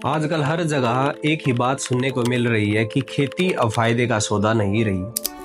आजकल हर जगह एक ही बात सुनने को मिल रही है कि खेती अब फायदे का सौदा नहीं रही।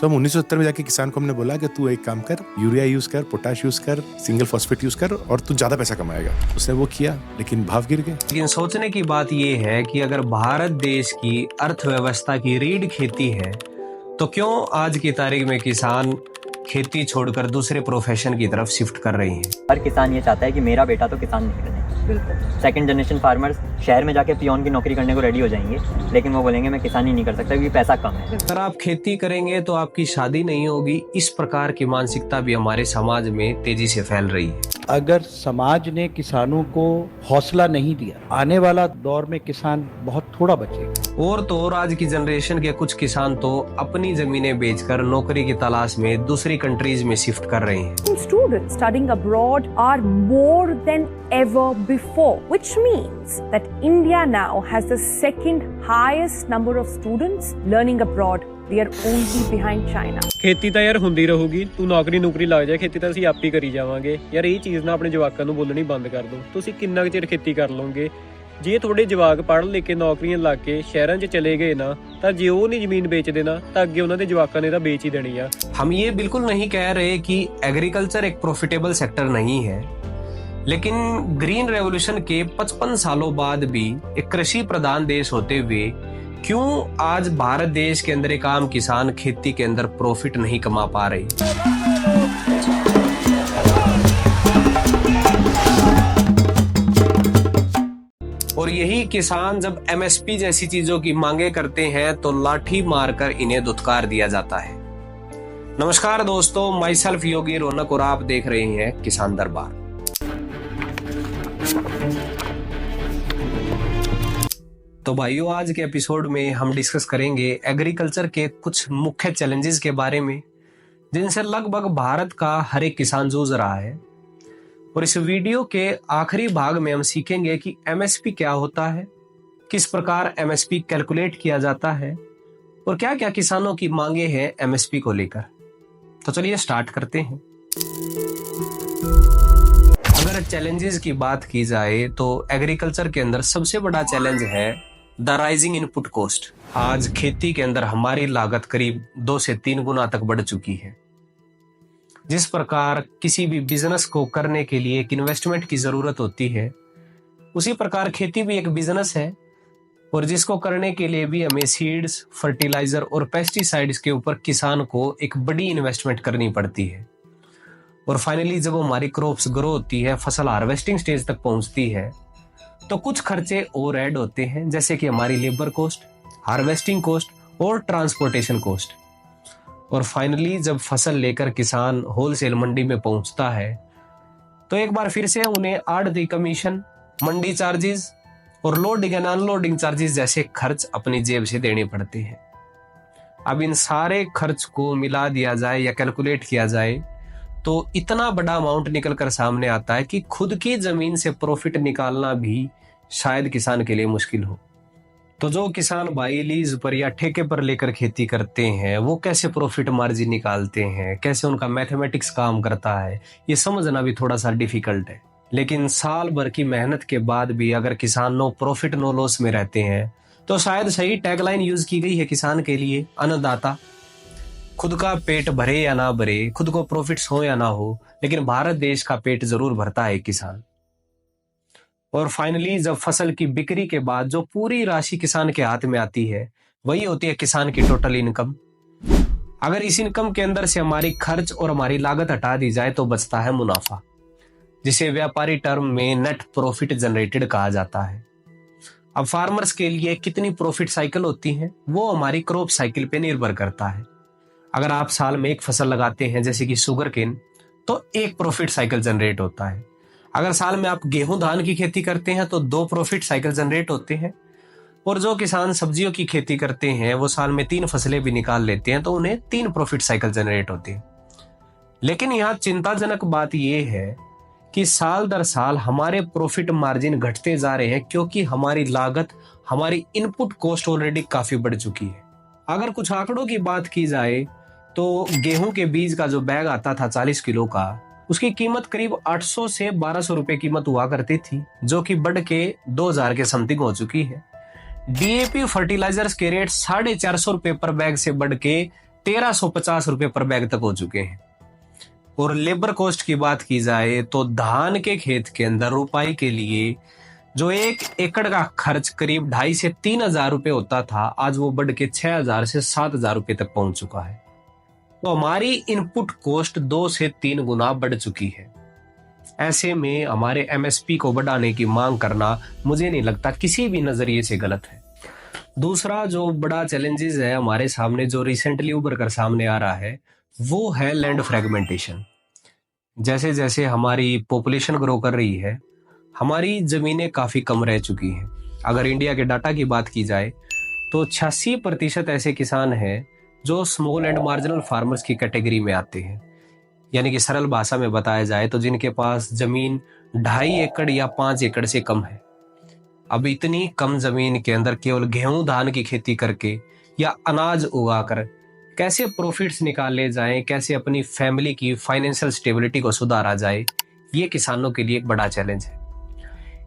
हम 1970 में जाके किसान को हमने बोला कि तू एक काम कर, यूरिया यूज कर, पोटाश यूज कर, सिंगल फॉस्फेट यूज कर और तू ज्यादा पैसा कमाएगा। उसने वो किया, लेकिन भाव गिर गए। लेकिन सोचने की बात यह है कि अगर भारत देश की अर्थव्यवस्था की रीढ़ खेती है तो क्यों आज की तारीख में किसान खेती छोड़कर दूसरे प्रोफेशन की तरफ शिफ्ट कर रहे हैं। हर किसान ये चाहता है कि मेरा बेटा तो किसान नहीं बने। बिल्कुल। सेकंड जनरेशन फार्मर्स शहर में जाके पियोन की नौकरी करने को रेडी हो जाएंगे, लेकिन वो बोलेंगे मैं किसानी नहीं कर सकता क्योंकि पैसा कम है। अगर आप खेती करेंगे तो आपकी शादी नहीं होगी, इस प्रकार की मानसिकता भी हमारे समाज में तेजी से फैल रही है। अगर समाज ने किसानों को हौसला नहीं दिया, आने वाला दौर में किसान बहुत थोड़ा बचेगा। और तो और आज की जनरेशन के कुछ किसान तो अपनी जमीनें बेचकर नौकरी की तलाश में दूसरी कंट्रीज में शिफ्ट कर रहे हैं। Students studying abroad are more than ever before, which means that India now has the second highest number of students learning abroad. We are only behind China. खेती ਤਾਂ ਯਾਰ ਹੁੰਦੀ ਰਹੂਗੀ, ਤੂੰ ਨੌਕਰੀ ਲੱਗ ਜਾ, खेती ਤਾਂ ਅਸੀਂ ਆਪ ਹੀ ਕਰੀ ਜਾਵਾਂਗੇ। ਯਾਰ ਇਹ ਚੀਜ਼ ਨਾ ਆਪਣੇ ਜਵਾਕਾਂ ਨੂੰ ਬੋਲਣੀ ਬੰਦ ਕਰ ਦਿਓ। ਤੁਸੀਂ ਕਿੰਨਾ ਕੁ ਚਿਰ खेती ਕਰ ਲਓਗੇ? ਜੇ ਤੁਹਾਡੇ ਜਵਾਕ ਪੜ੍ਹ ਲਿਖ ਕੇ ਨੌਕਰੀਆਂ ਲੱਗ ਕੇ ਸ਼ਹਿਰਾਂ 'ਚ ਚਲੇ ਗਏ ਨਾ, ਤਾਂ ਜੇ ਉਹ ਨਹੀਂ ਜ਼ਮੀਨ ਵੇਚਦੇ ਨਾ, ਤਾਂ ਅੱਗੇ ਉਹਨਾਂ ਦੇ ਜਵਾਕਾਂ ਨੇ ਤਾਂ ਵੇਚ ਹੀ ਦੇਣੀ ਆ। हम ये बिल्कुल नहीं कह रहे कि एग्रीकल्चर एक प्रॉफिटेबल सेक्टर नहीं है, लेकिन ग्रीन रेवोल्यूशन के 55 सालों बाद भी एक कृषि प्रधान देश होते हुए क्यों आज भारत देश के अंदर एक आम किसान खेती के अंदर प्रॉफिट नहीं कमा पा रही। और यही किसान जब एमएसपी जैसी चीजों की मांगे करते हैं तो लाठी मारकर इन्हें दुत्कार दिया जाता है। नमस्कार दोस्तों, माई सेल्फ योगी रौनक और आप देख रहे हैं किसान दरबार। तो भाइयों, आज के एपिसोड में हम डिस्कस करेंगे एग्रीकल्चर के कुछ मुख्य चैलेंजेस के बारे में, जिनसे लगभग भारत का हर एक किसान जूझ रहा है। और इस वीडियो के आखिरी भाग में हम सीखेंगे कि एमएसपी क्या होता है, किस प्रकार एमएसपी कैलकुलेट किया जाता है और क्या क्या किसानों की मांगे हैं एमएसपी को लेकर। तो चलिए स्टार्ट करते हैं। अगर चैलेंजेस की बात की जाए तो एग्रीकल्चर के अंदर सबसे बड़ा चैलेंज है द राइजिंग इनपुट कॉस्ट। आज खेती के अंदर हमारी लागत करीब 2 से 3 गुना तक बढ़ चुकी है। जिस प्रकार किसी भी बिजनेस को करने के लिए एक इन्वेस्टमेंट की जरूरत होती है, उसी प्रकार खेती भी एक बिजनेस है और जिसको करने के लिए भी हमें सीड्स, फर्टिलाइजर और पेस्टिसाइड्स के ऊपर किसान को एक बड़ी इन्वेस्टमेंट करनी पड़ती है। और फाइनली जब हमारी क्रॉप्स ग्रो होती है, फसल हार्वेस्टिंग स्टेज तक पहुंचती है, तो कुछ खर्चे और ऐड होते हैं, जैसे कि हमारी लेबर कॉस्ट, हार्वेस्टिंग कॉस्ट और ट्रांसपोर्टेशन कॉस्ट। और फाइनली जब फसल लेकर किसान होलसेल मंडी में पहुंचता है तो एक बार फिर से उन्हें आढ़ती कमीशन, मंडी चार्जेस और लोडिंग एंड अनलोडिंग चार्जेस जैसे खर्च अपनी जेब से देने पड़ते हैं। अब इन सारे खर्च को मिला दिया जाए या कैलकुलेट किया जाए तो इतना बड़ा अमाउंट निकल कर सामने आता है कि खुद की जमीन से प्रॉफिट निकालना भी शायद किसान के लिए मुश्किल हो। तो जो किसान भाई लीज पर या ठेके पर लेकर खेती करते हैं, वो कैसे प्रॉफिट मार्जिन निकालते हैं, कैसे उनका मैथमेटिक्स काम करता है, ये समझना भी थोड़ा सा डिफिकल्ट है। लेकिन साल भर की मेहनत के बाद भी अगर किसान नो प्रॉफिट नो लॉस में रहते हैं तो शायद सही टैगलाइन यूज की गई है किसान के लिए, अन्नदाता। खुद का पेट भरे या ना भरे, खुद को प्रॉफिट्स हो या ना हो, लेकिन भारत देश का पेट जरूर भरता है किसान। और फाइनली जब फसल की बिक्री के बाद जो पूरी राशि किसान के हाथ में आती है, वही होती है किसान की टोटल इनकम। अगर इस इनकम के अंदर से हमारी खर्च और हमारी लागत हटा दी जाए तो बचता है मुनाफा, जिसे व्यापारी टर्म में नेट प्रॉफिट जनरेटेड कहा जाता है। अब फार्मर्स के लिए कितनी प्रॉफिट साइकिल होती है, वो हमारी क्रॉप साइकिल पे निर्भर करता है। अगर आप साल में एक फसल लगाते हैं जैसे कि शुगर केन, तो एक प्रॉफिट साइकिल जनरेट होता है। अगर साल में आप गेहूं धान की खेती करते हैं तो 2 प्रॉफिट साइकिल जनरेट होते हैं। और जो किसान सब्जियों की खेती करते हैं वो साल में 3 फसलें भी निकाल लेते हैं तो उन्हें 3 प्रॉफिट साइकिल जनरेट होते हैं। लेकिन यहाँ चिंताजनक बात यह है कि साल दर साल हमारे प्रॉफिट मार्जिन घटते जा रहे हैं, क्योंकि हमारी लागत, हमारी इनपुट कॉस्ट ऑलरेडी काफी बढ़ चुकी है। अगर कुछ आंकड़ों की बात की जाए तो गेहूं के बीज का जो बैग आता था 40 किलो का, उसकी कीमत करीब 800 से 1200 रुपए कीमत हुआ करती थी, जो कि बढ़ के 2000 के समथिंग हो चुकी है। डीएपी फर्टिलाइजर्स के रेट 450 रुपए पर बैग से बढ़ के 1350 रुपए पर बैग तक हो चुके हैं। और लेबर कॉस्ट की बात की जाए तो धान के खेत के अंदर रुपाई के लिए जो 1 एकड़ का खर्च करीब 2500 से 3000 रुपए होता था, आज वो बढ़ के 6000 से 7000 रुपए तक पहुंच चुका है। तो हमारी इनपुट कॉस्ट 2 से 3 गुना बढ़ चुकी है। ऐसे में हमारे एमएसपी को बढ़ाने की मांग करना मुझे नहीं लगता किसी भी नजरिए से गलत है। दूसरा जो बड़ा चैलेंजेस है हमारे सामने, जो रिसेंटली उभर कर सामने आ रहा है, वो है लैंड फ्रेगमेंटेशन। जैसे जैसे हमारी पॉपुलेशन ग्रो कर रही है, हमारी जमीनें काफी कम रह चुकी हैं। अगर इंडिया के डाटा की बात की जाए तो 86% ऐसे किसान हैं जो स्मॉल एंड मार्जिनल फार्मर्स की कैटेगरी में आते हैं। यानी कि सरल भाषा में बताया जाए तो जिनके पास जमीन 2.5 एकड़ या 5 एकड़ से कम है। अब इतनी कम जमीन के अंदर केवल गेहूं धान की खेती करके या अनाज उगाकर कैसे प्रॉफिट्स निकाले जाएं, कैसे अपनी फैमिली की फाइनेंशियल स्टेबिलिटी को सुधारा जाए, ये किसानों के लिए एक बड़ा चैलेंज है।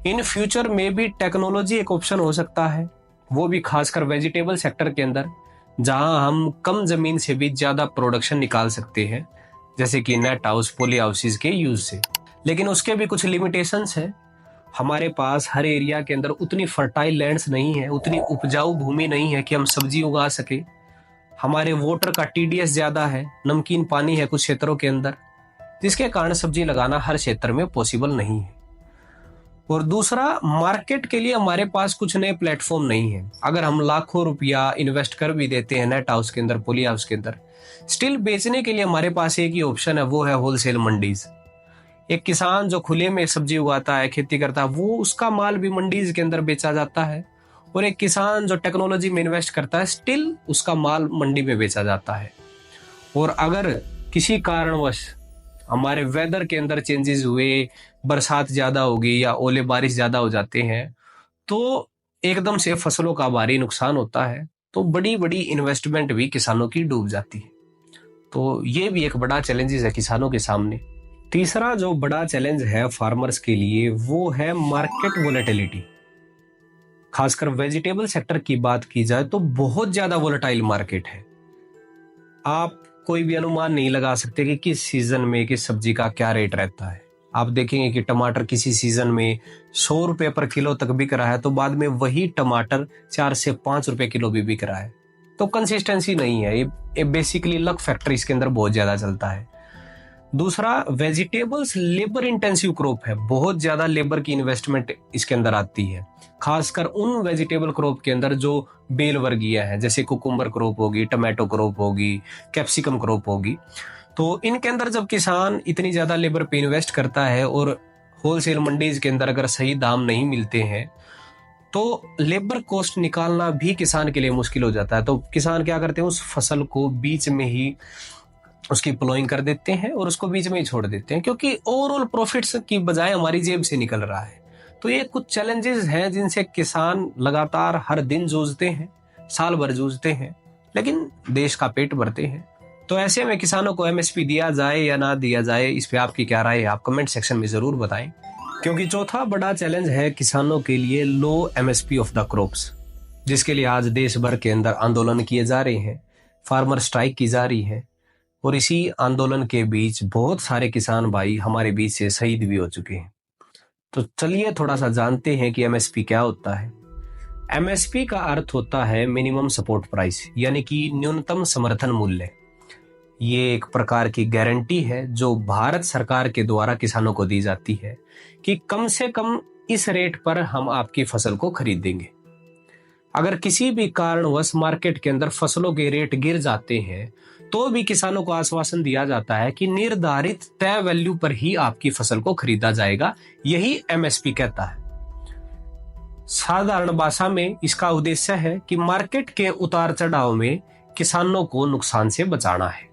इन फ्यूचर में भी टेक्नोलॉजी एक ऑप्शन हो सकता है, वो भी खासकर वेजिटेबल सेक्टर के अंदर, जहां हम कम जमीन से भी ज्यादा प्रोडक्शन निकाल सकते हैं, जैसे कि नेट हाउस, पॉली हाउसेज के यूज से। लेकिन उसके भी कुछ लिमिटेशंस है। हमारे पास हर एरिया के अंदर उतनी फर्टाइल लैंड्स नहीं है, उतनी उपजाऊ भूमि नहीं है कि हम सब्जी उगा सके। हमारे वाटर का टीडीएस ज्यादा है, नमकीन पानी है कुछ क्षेत्रों के अंदर, जिसके कारण सब्जी लगाना हर क्षेत्र में पॉसिबल नहीं है। और दूसरा, मार्केट के लिए हमारे पास कुछ नए प्लेटफॉर्म नहीं है। अगर हम लाखों रुपया इन्वेस्ट कर भी देते हैं नेट हाउस के अंदर, पॉली हाउस के अंदर, स्टिल बेचने के लिए हमारे पास एक ही ऑप्शन है, वो है होलसेल मंडीज। एक किसान जो खुले में सब्जी उगाता है, खेती करता है, वो उसका माल भी मंडीज के अंदर बेचा जाता है। और एक किसान जो टेक्नोलॉजी में इन्वेस्ट करता है, स्टिल उसका माल मंडी में बेचा जाता है। और अगर किसी कारणवश हमारे वेदर के अंदर चेंजेस हुए, बरसात ज्यादा होगी या ओले बारिश ज्यादा हो जाते हैं, तो एकदम से फसलों का भारी नुकसान होता है, तो बड़ी बड़ी इन्वेस्टमेंट भी किसानों की डूब जाती है। तो ये भी एक बड़ा चैलेंजेस है किसानों के सामने। तीसरा जो बड़ा चैलेंज है फार्मर्स के लिए, वो है मार्केट वोलेटिलिटी। खासकर वेजिटेबल सेक्टर की बात की जाए तो बहुत ज्यादा वोलेटाइल मार्केट है। आप कोई भी अनुमान नहीं लगा सकते कि किस सीजन में किस सब्जी का क्या रेट रहता है। आप देखेंगे कि टमाटर किसी सीजन में 100 रुपए पर किलो तक बिक रहा है, तो बाद में वही टमाटर 4 से 5 रुपए किलो भी बिक रहा है। तो कंसिस्टेंसी नहीं है, ये बेसिकली लक फैक्टर इसके अंदर बहुत ज्यादा चलता है। दूसरा, वेजिटेबल्स लेबर इंटेंसिव क्रॉप है, बहुत ज्यादा लेबर की इन्वेस्टमेंट इसके अंदर आती है, खासकर उन वेजिटेबल क्रॉप के अंदर जो बेल वर्गीय है, जैसे कुकुम्बर क्रॉप होगी, टमाटो क्रॉप होगी, कैप्सिकम क्रॉप होगी। तो इनके अंदर जब किसान इतनी ज्यादा लेबर पे इन्वेस्ट करता है और होलसेल मंडीज के अंदर अगर सही दाम नहीं मिलते हैं, तो लेबर कॉस्ट निकालना भी किसान के लिए मुश्किल हो जाता है। तो किसान क्या करते हैं, उस फसल को बीच में ही उसकी प्लॉइंग कर देते हैं और उसको बीच में ही छोड़ देते हैं, क्योंकि ओवरऑल प्रॉफिट्स की बजाय हमारी जेब से निकल रहा है। तो ये कुछ चैलेंजेस हैं जिनसे किसान लगातार हर दिन जूझते हैं, साल भर जूझते हैं, लेकिन देश का पेट भरते हैं। तो ऐसे में किसानों को एमएसपी दिया जाए या ना दिया जाए, इस पे आपकी क्या राय है, आप कमेंट सेक्शन में जरूर बताएं। क्योंकि चौथा बड़ा चैलेंज है किसानों के लिए लो एमएसपी ऑफ द क्रॉप्स, जिसके लिए आज देश भर के अंदर आंदोलन किए जा रहे हैं, फार्मर स्ट्राइक की जा रही है। और इसी आंदोलन के बीच बहुत सारे किसान भाई हमारे बीच से शहीद भी हो चुके हैं। तो चलिए थोड़ा सा जानते हैं कि एमएसपी क्या होता है। एमएसपी का अर्थ होता है मिनिमम सपोर्ट प्राइस, यानी कि न्यूनतम समर्थन मूल्य। ये एक प्रकार की गारंटी है जो भारत सरकार के द्वारा किसानों को दी जाती है कि कम से कम इस रेट पर हम आपकी फसल को खरीदेंगे। अगर किसी भी कारणवश मार्केट के अंदर फसलों के रेट गिर जाते हैं, तो भी किसानों को आश्वासन दिया जाता है कि निर्धारित तय वैल्यू पर ही आपकी फसल को खरीदा जाएगा। यही एमएसपी कहता है। साधारण भाषा में इसका उद्देश्य है कि मार्केट के उतार चढ़ाव में किसानों को नुकसान से बचाना है।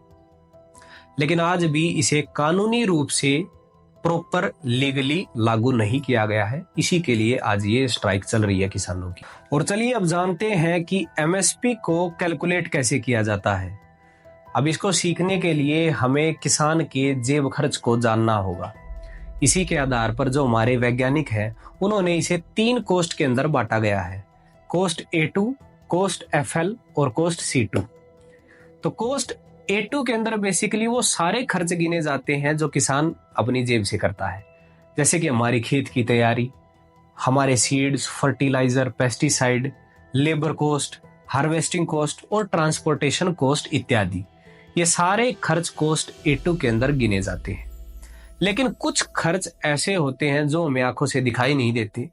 लेकिन आज भी इसे कानूनी रूप से प्रॉपर लीगली लागू नहीं किया गया है। इसी के लिए आज ये स्ट्राइक चल रही है किसानों की। और चलिए अब जानते हैं कि एमएसपी को कैलकुलेट कैसे किया जाता है। अब इसको सीखने के लिए हमें किसान के जेब खर्च को जानना होगा। इसी के आधार पर जो हमारे वैज्ञानिक हैं उन्होंने इसे 3 कोस्ट के अंदर बांटा गया है, कोस्ट A2, कोस्ट FL और कोस्ट C2। तो कोस्ट A2 के अंदर बेसिकली वो सारे खर्च गिने जाते हैं जो किसान अपनी जेब से करता है, जैसे कि हमारी खेत की तैयारी, हमारे seeds, fertiliser, pesticide, labour cost, harvesting cost और ट्रांसपोर्टेशन कोस्ट इत्यादि। ये सारे खर्च कोस्ट A2 के अंदर गिने जाते हैं। लेकिन कुछ खर्च ऐसे होते हैं जो हमें आंखों से दिखाई नहीं देते,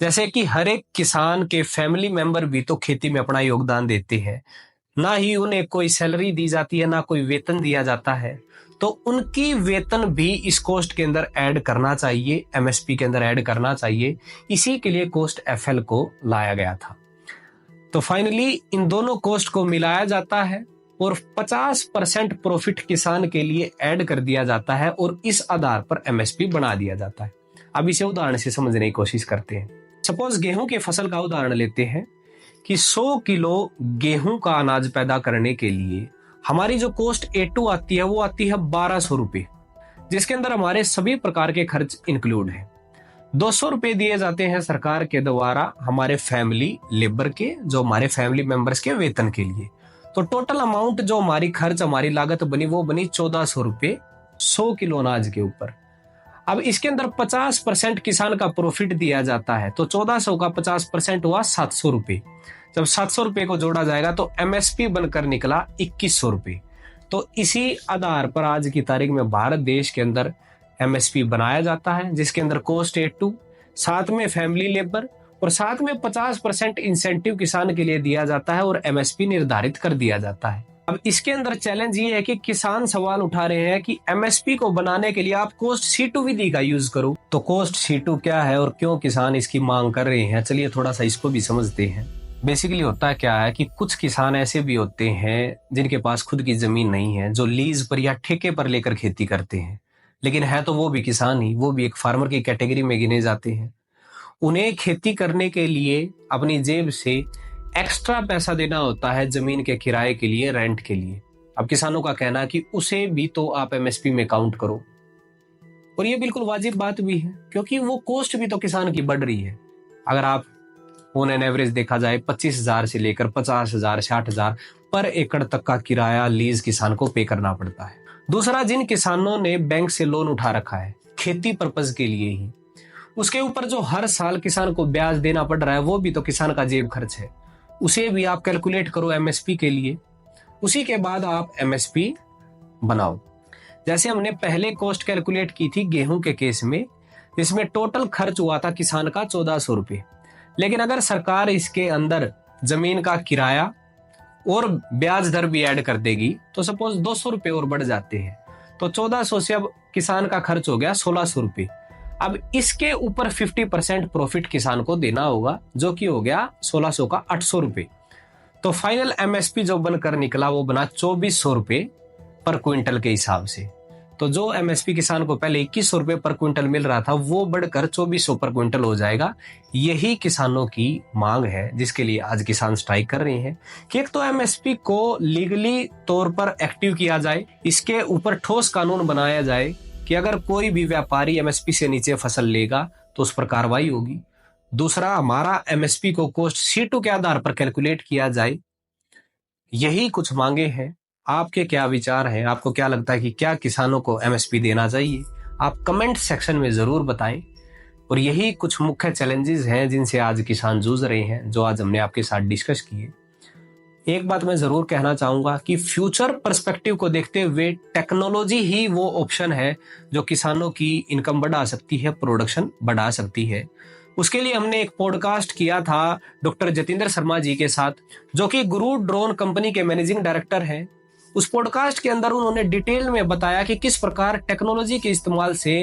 जैसे कि हर एक किसान के फैमिली मेंबर भी तो खेती में अपना योगदान देते हैं, ना ही उन्हें कोई सैलरी दी जाती है, ना कोई वेतन दिया जाता है। तो उनकी वेतन भी इस कोस्ट के अंदर ऐड करना चाहिए, MSP के अंदर ऐड करना चाहिए। इसी के लिए कोस्ट FL को लाया गया था। तो फाइनली इन दोनों कोस्ट को मिलाया जाता है और 50% प्रॉफिट किसान के लिए ऐड कर दिया जाता है और इस आधार पर MSP बना दिया जाता है। अब इसे उदाहरण से समझने की कोशिश करते हैं। सपोज गेहूं की फसल का उदाहरण लेते हैं कि 100 किलो गेहूं का अनाज पैदा करने के लिए हमारी जो कोस्ट A2 आती है वो आती है 1200 रुपये, जिसके अंदर हमारे सभी प्रकार के खर्च इंक्लूड हैं। 200 रुपये दिए जाते हैं सरकार के द्वारा हमारे फैमिली लेबर के, जो हमारे फैमिली मेंबर्स के वेतन के लिए। तो टोटल अमाउंट जो हमारी खर्च, हमारी लागत बनी वो बनी 1400 रुपये 100 किलो अनाज के ऊपर। अब इसके अंदर 50% किसान का प्रॉफिट दिया जाता है, तो 1400 का 50% हुआ 700 रुपये। जब 700 रुपये को जोड़ा जाएगा तो MSP बनकर निकला 2100 रुपये। तो इसी आधार पर आज की तारीख में भारत देश के अंदर MSP बनाया जाता है, जिसके अंदर कोस्ट A2, साथ में फैमिली लेबर और साथ में 50% इंसेंटिव किसान के लिए दिया जाता है और MSP निर्धारित कर दिया जाता है। अब इसके अंदर चैलेंज ये है कि किसान सवाल उठा रहे हैं कि MSP को बनाने के लिए आप कोस्ट C2 विधि का यूज करो। तो कोस्ट C2 क्या है और क्यों किसान इसकी मांग कर रहे हैं, चलिए थोड़ा सा इसको भी समझते हैं। बेसिकली होता क्या है कि कुछ किसान ऐसे भी होते हैं जिनके पास खुद की जमीन नहीं है, जो लीज पर या ठेके पर लेकर खेती करते हैं, लेकिन है तो वो भी किसान ही, वो भी एक फार्मर की कैटेगरी में गिने जाते हैं। उन्हें खेती करने के लिए अपनी जेब से एक्स्ट्रा पैसा देना होता है जमीन के किराए के लिए, रेंट के लिए। अब किसानों का कहना है कि उसे भी तो आप MSP में काउंट करो, और ये बिल्कुल वाजिब बात भी है, क्योंकि वो कोस्ट भी तो किसान की बढ़ रही है। अगर आप ऑन एन एवरेज देखा जाए 25,000 से लेकर 50,000, 60,000 पर एकड़ तक का किराया लीज किसान को पे करना पड़ता है। दूसरा, जिन किसानों ने बैंक से लोन उठा रखा है खेती पर्पज के लिए ही, उसके ऊपर जो हर साल किसान को ब्याज देना पड़ रहा है वो भी तो किसान का जेब खर्च है, उसे भी आप कैलकुलेट करो MSP के लिए। उसी के बाद आप MSP बनाओ। जैसे हमने पहले कोस्ट कैलकुलेट की थी गेहूं के केस में, जिसमें टोटल खर्च हुआ था किसान का 1400 रुपये। लेकिन अगर सरकार इसके अंदर जमीन का किराया और ब्याज दर भी ऐड कर देगी तो सपोज 200 रुपये और बढ़ जाते हैं, तो 1400 से अब किसान का खर्च हो गया 1600 रुपये। अब इसके ऊपर 50% प्रॉफिट किसान को देना होगा, जो कि हो गया 1600 का 800 रुपये। तो फाइनल MSP जो बनकर निकला वो बना 2400 रुपये पर क्विंटल के हिसाब से। तो जो MSP किसान को पहले 2100 रुपये पर क्विंटल मिल रहा था वो बढ़कर 2400 पर क्विंटल हो जाएगा। यही किसानों की मांग है, जिसके लिए आज किसान स्ट्राइक कर रहे हैं कि एक तो MSP को लीगली तौर पर एक्टिव किया जाए, इसके ऊपर ठोस कानून बनाया जाए कि अगर कोई भी व्यापारी MSP से नीचे फसल लेगा तो उस पर कार्रवाई होगी। दूसरा, हमारा MSP को कोस्ट C2 के आधार पर कैलकुलेट किया जाए। यही कुछ मांगे हैं। आपके क्या विचार हैं? आपको क्या लगता है कि क्या किसानों को MSP देना चाहिए? आप कमेंट सेक्शन में जरूर बताएं। और यही कुछ मुख्य चैलेंजेस हैं जिनसे आज किसान जूझ रहे हैं, जो आज हमने आपके साथ डिस्कस किए। एक बात मैं जरूर कहना चाहूंगा कि फ्यूचर पर्सपेक्टिव को देखते हुए टेक्नोलॉजी ही वो ऑप्शन है जो किसानों की इनकम बढ़ा सकती है, प्रोडक्शन बढ़ा सकती है। उसके लिए हमने एक पॉडकास्ट किया था डॉक्टर जतिंदर शर्मा जी के साथ, जो कि गुरु ड्रोन कंपनी के मैनेजिंग डायरेक्टर हैं। उस पॉडकास्ट के अंदर उन्होंने डिटेल में बताया कि किस प्रकार टेक्नोलॉजी के इस्तेमाल से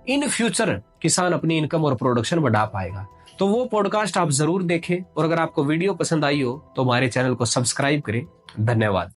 इन फ्यूचर किसान अपनी इनकम और प्रोडक्शन बढ़ा पाएगा। तो वो पॉडकास्ट आप जरूर देखें, और अगर आपको वीडियो पसंद आई हो तो हमारे चैनल को सब्सक्राइब करें। धन्यवाद।